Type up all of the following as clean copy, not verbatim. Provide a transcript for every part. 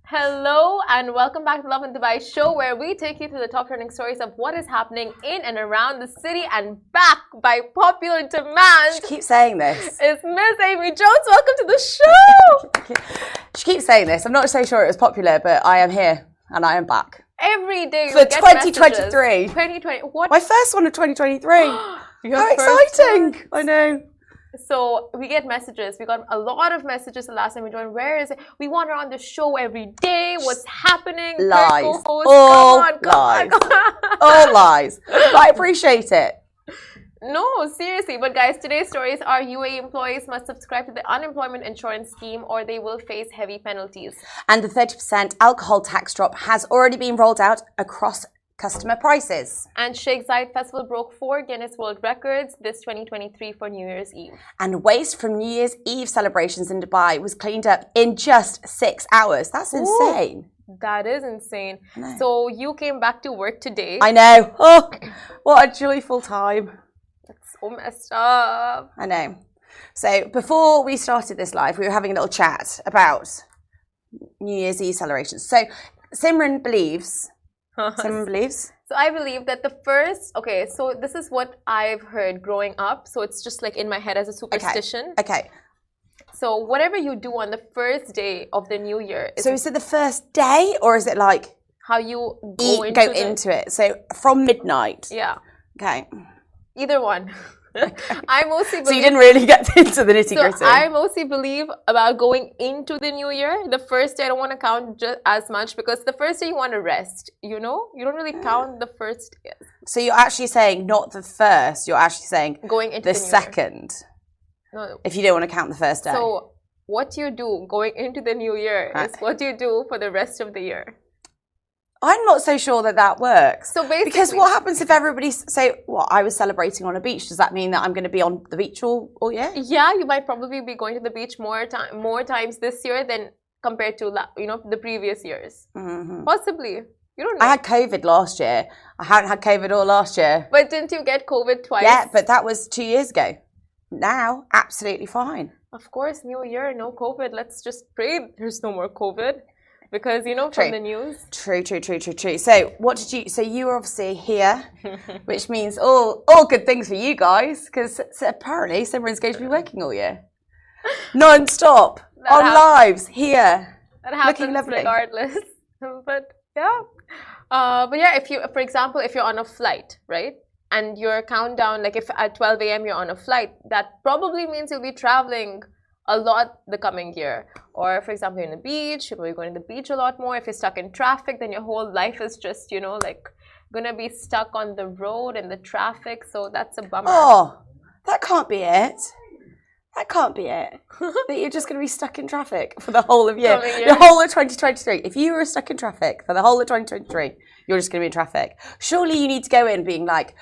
Hello and welcome back to Lovin Dubai show where we take you through the top trending stories of what is happening in and around the city and back by popular demand. She keeps saying this. It's Miss Amy Jones. Welcome to the show. She keeps saying this. I'm not so sure it was popular, but I am here and I am back. Every day for 2023. 2020. What? My first one of 2023. How exciting. One? I know. So we get messages. We got a lot of messages the last time we joined. Where is it? We want her on the show every day. What's happening? Lies. All lies. All lies. But I appreciate it. No, seriously. But guys, today's stories are UAE employees must subscribe to the unemployment insurance scheme or they will face heavy penalties. And the 30% alcohol tax drop has already been rolled out across customer prices. And Sheikh Zayed Festival broke 4 Guinness World Records this 2023 for New Year's Eve. And waste from New Year's Eve celebrations in Dubai was cleaned up in just 6 hours. That's insane. Ooh, that is insane. So you came back to work today. I know. Oh, what a joyful time. That's so messed up. I know. So before we started this live, we were having a little chat about New Year's Eve celebrations. So Simran believes. So I believe that the first, so this is what I've heard growing up. So it's just like in my head as a superstition. Okay. So whatever you do on the first day of the new year. So is it the first day or is it like how you go into it? So from midnight. Yeah. Okay. Either one. I mostly believe, so you didn't really get into the nitty-gritty. So I mostly believe about going into the new year. The first day I don't want to count just as much because the first day you want to rest, you know? You don't really count the first day. So you're actually saying not the first, you're actually saying going into the second. No. If you don't want to count the first day. So what you do going into the new year is what you do for the rest of the year. I'm not so sure that works. So basically, because what happens if everybody's I was celebrating on a beach? Does that mean that I'm going to be on the beach all year? Yeah, you might probably be going to the beach more times this year than compared to the previous years. Mm-hmm. Possibly. You don't know. I had COVID last year. I hadn't had COVID all last year. But didn't you get COVID twice? Yeah, but that was 2 years ago. Now, absolutely fine. Of course, new year, no COVID. Let's just pray there's no more COVID. Because, from the news. True. So you were obviously here, which means all good things for you guys, because apparently Simran's going to be working all year. Non-stop, lives, here. That happens looking lovely. Regardless. But yeah, if you, for example, if you're on a flight, right? And your countdown, like if at 12 a.m. you're on a flight, that probably means you'll be traveling a lot the coming year. Or for example, you're on the beach, you're going to the beach a lot more. If you're stuck in traffic, then your whole life is just, gonna be stuck on the road and the traffic. So that's a bummer. Oh, that can't be it. That can't be it. That you're just going to be stuck in traffic for the whole of year. The whole of 2023. If you were stuck in traffic for the whole of 2023, you're just going to be in traffic. Surely you need to go in being like,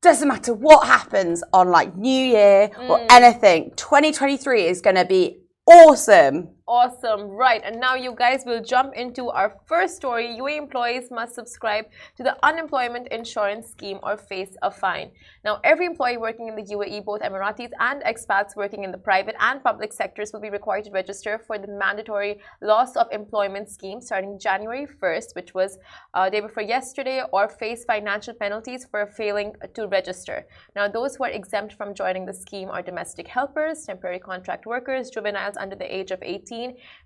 doesn't matter what happens on like New Year or anything. 2023 is going to be awesome. Awesome, right. And now you guys will jump into our first story. UAE employees must subscribe to the unemployment insurance scheme or face a fine. Now, every employee working in the UAE, both Emiratis and expats working in the private and public sectors, will be required to register for the mandatory loss of employment scheme starting January 1st, which was day before yesterday, or face financial penalties for failing to register. Now, those who are exempt from joining the scheme are domestic helpers, temporary contract workers, juveniles under the age of 18,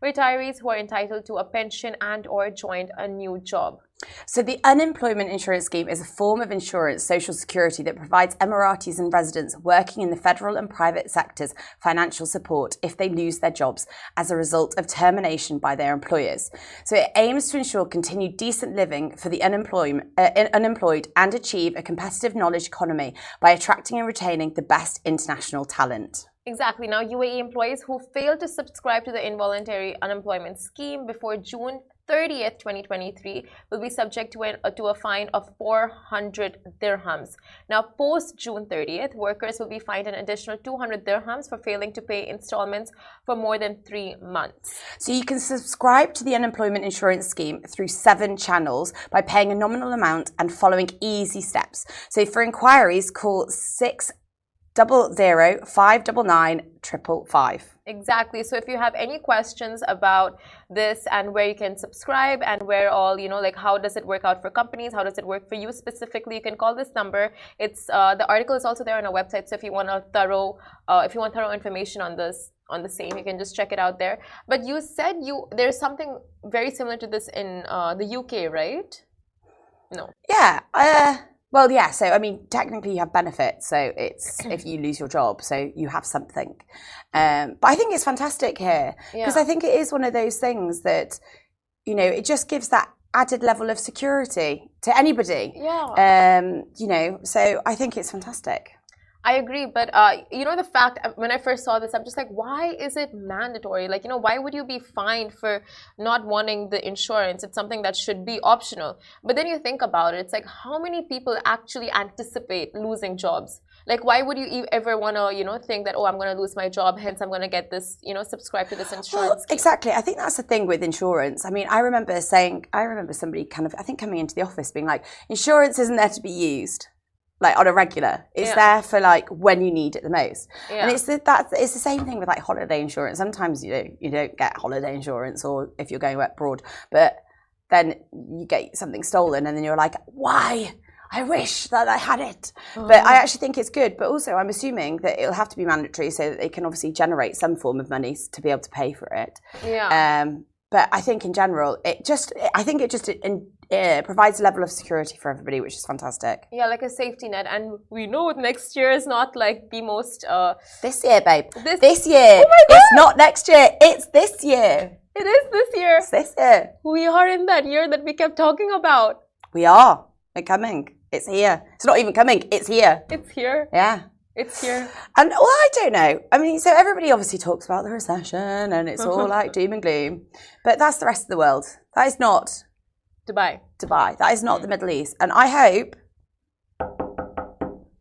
retirees who are entitled to a pension and or joined a new job. So the unemployment insurance scheme is a form of insurance, social security, that provides Emiratis and residents working in the federal and private sectors financial support if they lose their jobs as a result of termination by their employers. So it aims to ensure continued decent living for the unemployed and achieve a competitive knowledge economy by attracting and retaining the best international talent. Exactly. Now, UAE employees who fail to subscribe to the involuntary unemployment scheme before June 30th, 2023 will be subject to a fine of 400 dirhams. Now, post June 30th, workers will be fined an additional 200 dirhams for failing to pay installments for more than 3 months. So you can subscribe to the unemployment insurance scheme through 7 channels by paying a nominal amount and following easy steps. So for inquiries, call 600 599 555. Exactly. So if you have any questions about this and where you can subscribe and where all, like how does it work out for companies, how does it work for you specifically, you can call this number. It's the article is also there on our website. So if you want thorough information on this, on the same, you can just check it out there. But you said there's something very similar to this in the UK, right? No. Yeah. Well, yeah. So, I mean, technically you have benefits. So it's if you lose your job, so you have something. But I think it's fantastic here because I think it is one of those things that, it just gives that added level of security to anybody. Yeah. So I think it's fantastic. I agree, but the fact when I first saw this, I'm just like, why is it mandatory? Like, why would you be fined for not wanting the insurance? It's something that should be optional. But then you think about it, it's like, how many people actually anticipate losing jobs? Like, why would you ever want to, think that, oh, I'm going to lose my job, hence I'm going to get this, subscribe to this insurance scheme. Exactly. I think that's the thing with insurance. I mean, I remember somebody coming into the office being like, insurance isn't there to be used. Like on a regular, it's there for like when you need it the most, and it's the same thing with like holiday insurance. Sometimes you don't get holiday insurance, or if you're going abroad, but then you get something stolen, and then you're like, why? I wish that I had it. But I actually think it's good. But also, I'm assuming that it'll have to be mandatory so that they can obviously generate some form of money to be able to pay for it. Yeah. But I think in general, it provides a level of security for everybody, which is fantastic. Yeah, like a safety net. And we know next year is not like the most... This year, babe. This year. Oh my God. It's not next year. It's this year. It is this year. It's this year. We are in that year that we kept talking about. We are. We're coming. It's here. It's not even coming. It's here. It's here. Yeah. It's here. And well, I don't know. I mean, so everybody obviously talks about the recession and it's all like doom and gloom. But that's the rest of the world. That is not Dubai. That is not the Middle East. And I hope,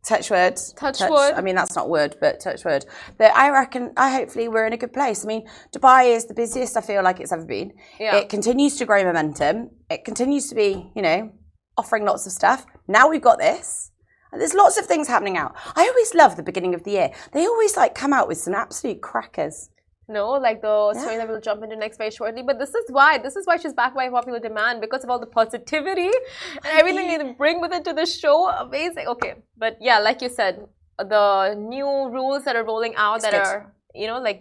touch wood. I mean, that's not wood, but touch wood. But hopefully we're in a good place. I mean, Dubai is the busiest I feel like it's ever been. Yeah. It continues to grow momentum. It continues to be, offering lots of stuff. Now we've got this. And there's lots of things happening out. I always love the beginning of the year. They always come out with some absolute crackers. No, like the story that we'll jump into next very shortly. But this is why she's backed by popular demand, because of all the positivity and everything they bring with it to the show. Amazing. Okay. But yeah, like you said, the new rules that are rolling out are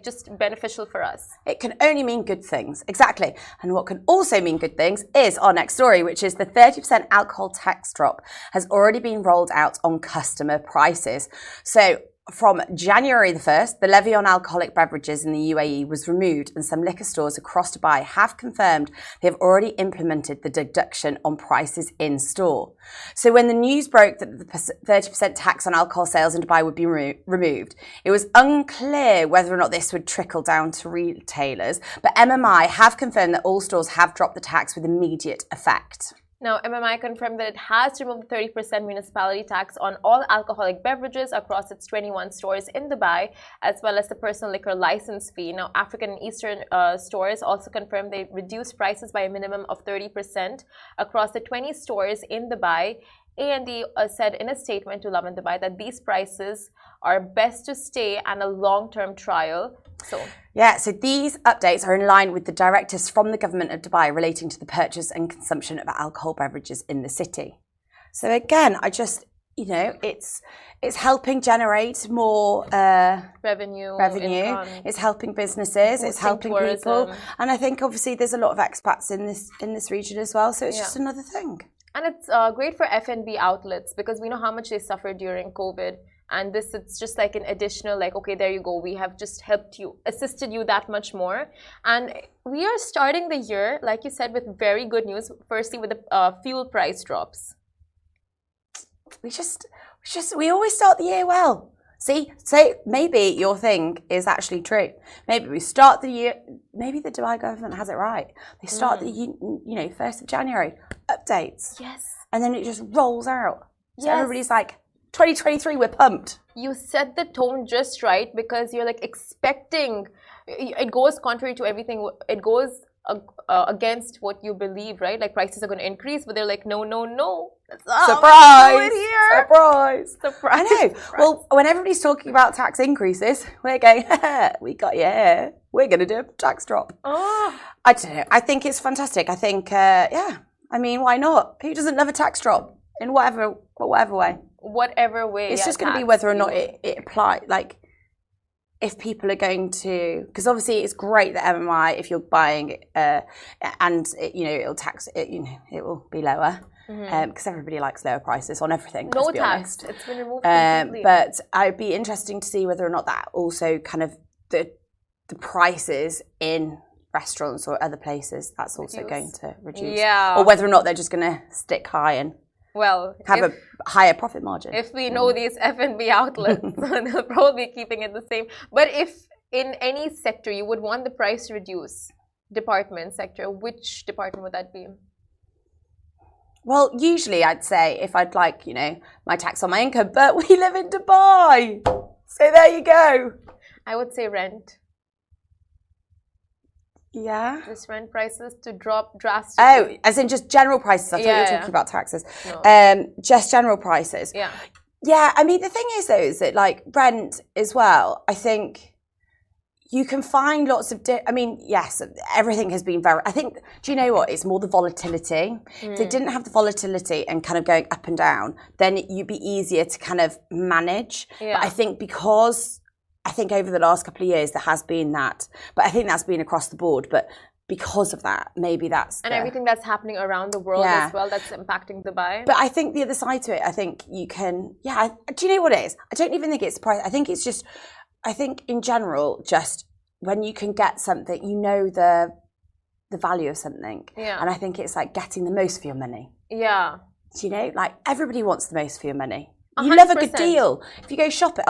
just beneficial for us. It can only mean good things. Exactly. And what can also mean good things is our next story, which is the 30% alcohol tax drop has already been rolled out on customer prices. So from January the 1st, the levy on alcoholic beverages in the UAE was removed, and some liquor stores across Dubai have confirmed they have already implemented the deduction on prices in store. So when the news broke that the 30% tax on alcohol sales in Dubai would be removed, it was unclear whether or not this would trickle down to retailers, but MMI have confirmed that all stores have dropped the tax with immediate effect. Now, MMI confirmed that it has removed the 30% municipality tax on all alcoholic beverages across its 21 stores in Dubai, as well as the personal liquor license fee. Now, African and Eastern stores also confirmed they reduced prices by a minimum of 30% across the 20 stores in Dubai. A&D said in a statement to Lovin Dubai that these prices are best to stay and a long-term trial. So these updates are in line with the directives from the government of Dubai relating to the purchase and consumption of alcohol beverages in the city. So again, I just, it's helping generate more revenue. Income, it's helping businesses, it's helping tourism. People, and I think obviously there's a lot of expats in this region as well. So it's just another thing. And it's great for F&B outlets, because we know how much they suffered during COVID. And it's just like an additional, okay, there you go. We have just assisted you that much more. And we are starting the year, like you said, with very good news. Firstly, with the fuel price drops. We always start the year well. See, so maybe your thing is actually true. Maybe we start the year, maybe the Dubai government has it right. They start the 1st of January, updates. Yes. And then it just rolls out. So everybody's like, 2023, we're pumped. You set the tone just right, because you're expecting, it goes contrary to everything. It goes against what you believe, right? Like prices are going to increase, but they're like, no, no, no. Surprise! Surprise! Surprise! I know. Well, when everybody's talking about tax increases, we're going, we got you here. We're going to do a tax drop. Oh. I don't know. I think it's fantastic. I think, yeah. I mean, why not? Who doesn't love a tax drop in whatever way? Whatever way. It's just going to be whether or not it applies. Like, if people are going to, because obviously it's great that MMI, if you're buying, and it, it'll tax it, it will be lower, because everybody likes lower prices on everything. No tax. It's been removed completely. But I'd be interesting to see whether or not that also kind of the prices in restaurants or other places, that's also going to reduce. Yeah. Or whether or not they're just going to stick high and have a higher profit margin. If we know these F&B outlets, they'll probably be keeping it the same. But if in any sector you would want the price to reduce, department sector, which department would that be? Well, usually I'd say if I'd like, my tax on my income, but we live in Dubai. So there you go. I would say rent. Yeah. Just rent prices to drop drastically. Oh, as in just general prices. I thought you were talking about taxes. No. Just general prices. Yeah. Yeah, I mean, the thing is, though, is that, like, rent as well, I think you can find lots of... I mean, yes, everything has been very... I think, do you know what? It's more the volatility. If they didn't have the volatility and kind of going up and down, then you'd be easier to kind of manage. Yeah. But I think because... I think over the last couple of years there has been that, but I think that's been across the board. But because of that, maybe that's everything that's happening around the world as well that's impacting Dubai. But I think the other side to it, I think you can. Yeah, do you know what it is? I don't even think it's price. I think it's just. I think in general, just when you can get something, the value of something. Yeah. And I think it's like getting the most for your money. Yeah. Do like everybody wants the most for your money. 100%. You love a good deal. If you go shopping,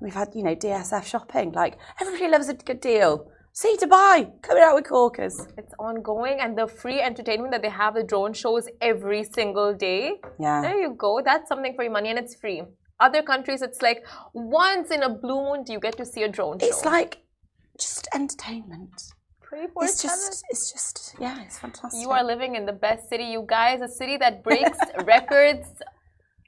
we've had, DSF shopping. Like, everybody loves a good deal. See Dubai, coming out with corkers. It's ongoing, and the free entertainment that they have, the drone shows every single day. Yeah. There you go. That's something for your money, and it's free. Other countries, it's like once in a blue moon do you get to see a drone show. It's like just entertainment. It's just, it's fantastic. You are living in the best city, you guys. A city that breaks records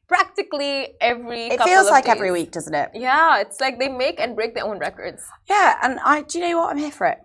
practically every couple of days. It feels like every week, doesn't it? Yeah, it's like they make and break their own records. Yeah, and do you know what? I'm here for it.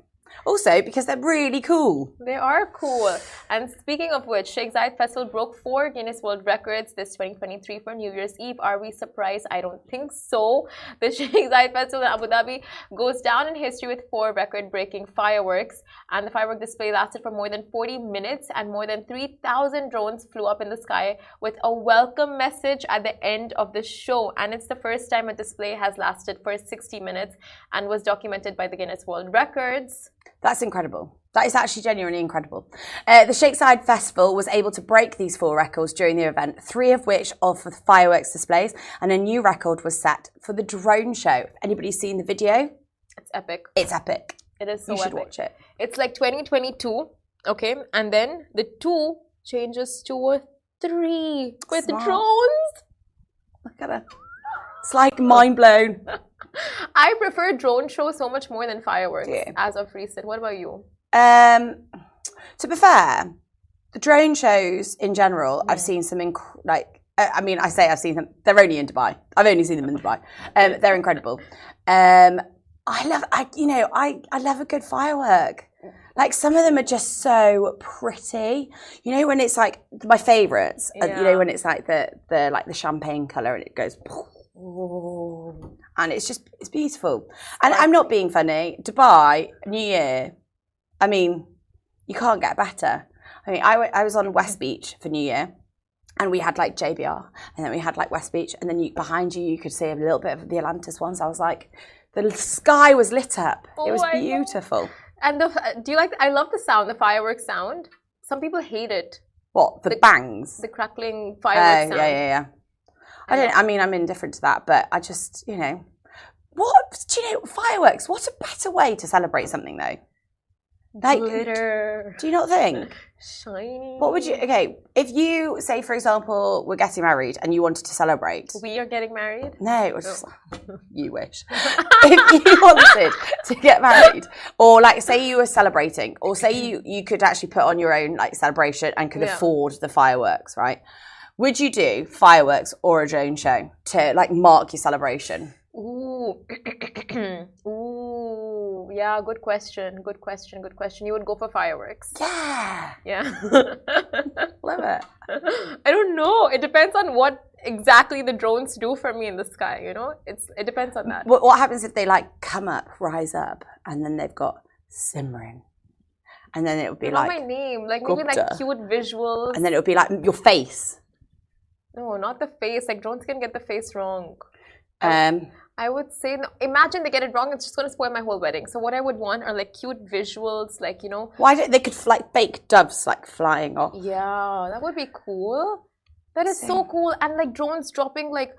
Also, because they're really cool. They are cool. And speaking of which, Sheikh Zayed Festival broke 4 Guinness World Records this 2023 for New Year's Eve. Are we surprised? I don't think so. The Sheikh Zayed Festival in Abu Dhabi goes down in history with 4 record-breaking fireworks. And the firework display lasted for more than 40 minutes, and more than 3,000 drones flew up in the sky with a welcome message at the end of the show. And it's the first time a display has lasted for 60 minutes and was documented by the Guinness World Records. That's incredible. That is actually genuinely incredible. The Sheikh Zayed Festival was able to break these 4 records during the event, 3 of which are for the fireworks displays, and a new record was set for the drone show. Anybody seen the video? It's epic. It's epic. It is so epic. You should epic. watch it. It's like 2022, okay? And then the 2 changes to a 3 with Smart. drones. Look at it. It's like mind blown. I prefer drone shows so much more than fireworks as of recent. What about you? To be fair, the drone shows in general, I've seen some I've seen them. They're only in Dubai. I've only seen them in Dubai. They're incredible. I love a good firework. Like, some of them are just so pretty. You know, when it's like my favourites. When it's like the champagne colour and it goes. And it's beautiful. And I'm not being funny. Dubai, New Year, I mean, you can't get better. I mean, I was on West Beach for New Year, and we had like JBR, and then we had like West Beach, and then behind you could see a little bit of the Atlantis ones. I was like, the sky was lit up. It was beautiful. And I love the sound, the fireworks sound. Some people hate it. What, the bangs? The crackling fireworks sound. Yeah. I'm indifferent to that, but I just, fireworks, what a better way to celebrate something, though. Like, glitter. do you not think? Shiny. What would you? Okay, if you say, for example, we're getting married and you wanted to celebrate. We are getting married? No, it was just, you wish. If you wanted to get married, or like say you were celebrating, or say you could actually put on your own like celebration and could afford the fireworks, right? Would you do fireworks or a drone show to like mark your celebration? Ooh. Ooh. Yeah, good question. Good question. Good question. You would go for fireworks. Yeah. Yeah. Love it. I don't know. It depends on what exactly the drones do for me in the sky, you know? It depends on that. What happens if they like come up, rise up, and then they've got Simran? And then it would be Not like my name. Like maybe Gupta. like cute visuals. And then it would be like your face. No, not the face. Like drones can get the face wrong. I would say, no, imagine they get it wrong, it's just going to spoil my whole wedding. So what I would want are like cute visuals, like, you know. Why don't they could like fake doves like flying off? Yeah, that would be cool. That is so cool. And like drones dropping like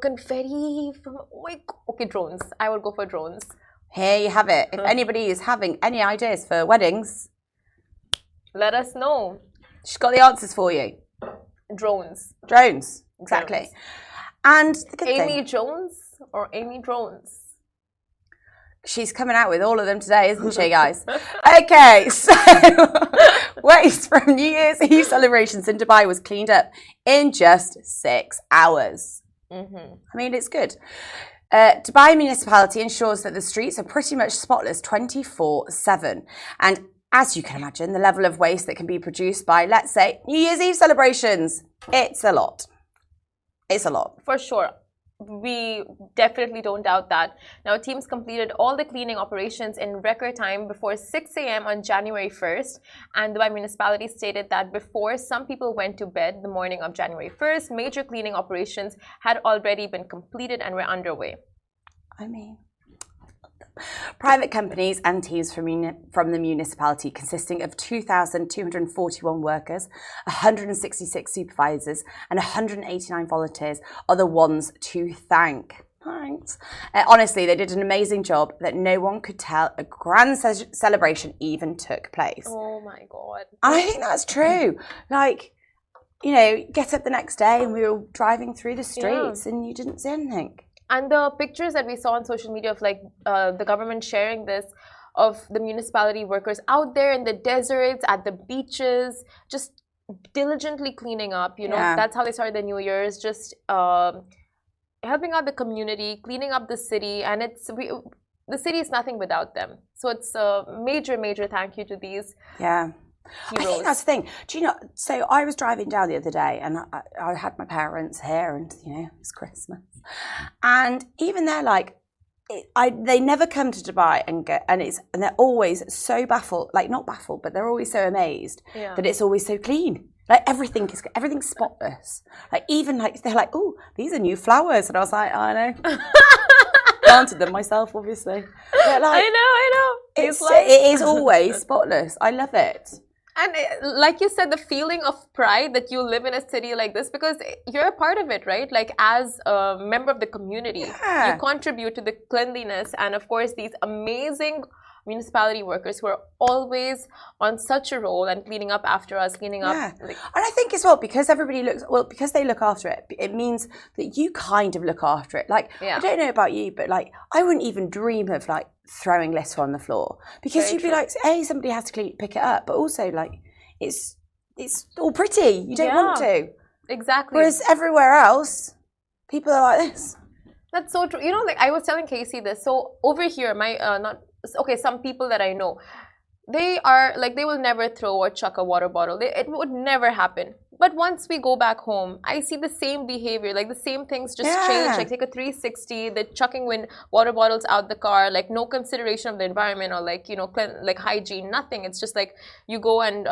confetti from, oh my God. Okay, drones. I would go for drones. Here you have it. If anybody is having any ideas for weddings, let us know. She's got the answers for you. Drones. Drones, exactly. Drones. And the Amy Jones or Amy Drones? She's coming out with all of them today, isn't she, guys? Okay, so waste from New Year's Eve celebrations in Dubai was cleaned up in just 6 hours. I mean, it's good. Dubai municipality ensures that the streets are pretty much spotless 24/7. And as you can imagine, the level of waste that can be produced by, let's say, New Year's Eve celebrations, it's a lot. It's a lot. For sure. We definitely don't doubt that. Now, teams completed all the cleaning operations in record time before 6 a.m. on January 1st. And Dubai municipality stated that before some people went to bed the morning of January 1st, major cleaning operations had already been completed and were underway. I mean, private companies and teams from the municipality consisting of 2,241 workers, 166 supervisors and 189 volunteers are the ones to thank. Thanks. Honestly, they did an amazing job that no one could tell a grand celebration even took place. Oh my God. And I think that's true. Like, you know, get up the next day and we were driving through the streets and you didn't see anything. And the pictures that we saw on social media of like the government sharing this, of the municipality workers out there in the deserts, at the beaches, just diligently cleaning up, you know, that's how they started the New Year's, just helping out the community, cleaning up the city. And the city is nothing without them. So it's a major, major thank you to these heroes. I think that's the thing. Do you know, so I was driving down the other day and I had my parents here and, you know, it's Christmas. And even they're like, they never come to Dubai and they're always so baffled, like not baffled, but they're always so amazed that it's always so clean. Like everything's spotless. Like even like, they're like, oh, these are new flowers. And I was like, oh, I know. Planted them myself, obviously. But like, I know. It is always spotless. I love it. And like you said, the feeling of pride that you live in a city like this, because you're a part of it, right? Like as a member of the community, you contribute to the cleanliness. And of course, these amazing municipality workers who are always on such a roll and cleaning up after us, cleaning up. Like, and I think as well, because because they look after it, it means that you kind of look after it. Like, I don't know about you, but like, I wouldn't even dream of like throwing litter on the floor because you'd be like, hey, somebody has to pick it up, but also like, it's all pretty. You don't want to. Exactly. Whereas everywhere else, people are like this. That's so true. You know, like I was telling Casey this. So over here, some people that I know, they are like, they will never throw or chuck a water bottle. It would never happen. But once we go back home, I see the same behavior, like the same things just change. Like take a 360, the chucking water bottles out the car, like no consideration of the environment or like, you know, like hygiene, nothing. It's just like you go and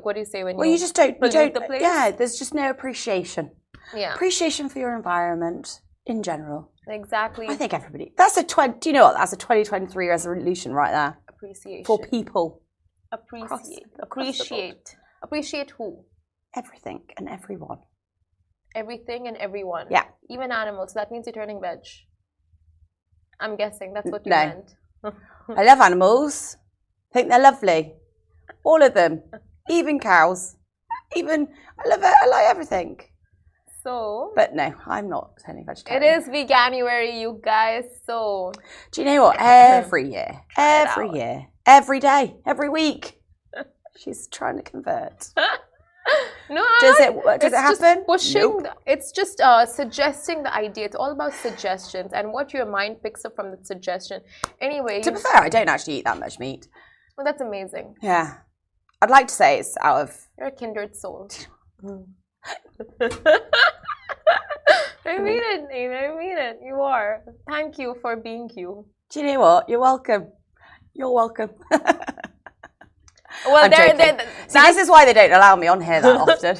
what do you say when you just don't pollute the place? Yeah, there's just no appreciation. Yeah, appreciation for your environment in general. Exactly. I think everybody. That's do you know what? That's a 2023 resolution right there. Appreciation for people. Appreciate who? Everything and everyone. Everything and everyone. Yeah. Even animals. That means you're turning veg. I'm guessing that's what you meant. I love animals. think they're lovely. All of them. Even cows. Even, I love it. I like everything. So. But no, I'm not turning vegetarian. It is Veganuary, you guys. So. Do you know what? Every year, every day, every week, she's trying to convert. No, does it happen? Pushing. Nope. It's just suggesting the idea. It's all about suggestions and what your mind picks up from the suggestion. Anyway. To be fair, I don't actually eat that much meat. Well, that's amazing. Yeah. I'd like to say it's out of... You're a kindred soul. I mean it, Nate. I mean it. You are. Thank you for being you. Do you know what? You're welcome. You're welcome. Well, this is why they don't allow me on here that often.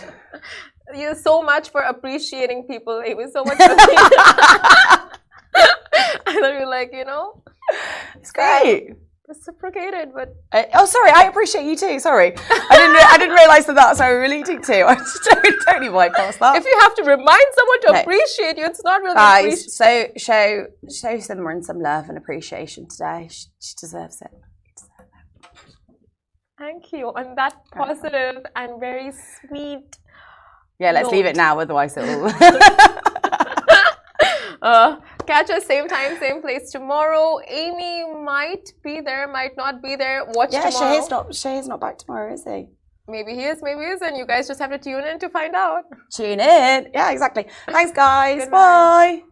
You so much for appreciating people. It was so much for I thought you were like, you know. It's great. Reciprocated, but sorry, I appreciate you too. Sorry, I didn't realise that's how we're relating to. I just totally bypass that. If you have to remind someone to appreciate you, it's not really. Guys, so show Simran some love and appreciation today. She deserves it. Thank you on that positive and very sweet. Yeah, let's leave it now. Otherwise, it will. Catch us same time, same place tomorrow. Amy might be there, might not be there. Watch tomorrow. Shahid's not back tomorrow, is he? Maybe he is, maybe he isn't. You guys just have to tune in to find out. Tune in. Yeah, exactly. Thanks, guys. Bye.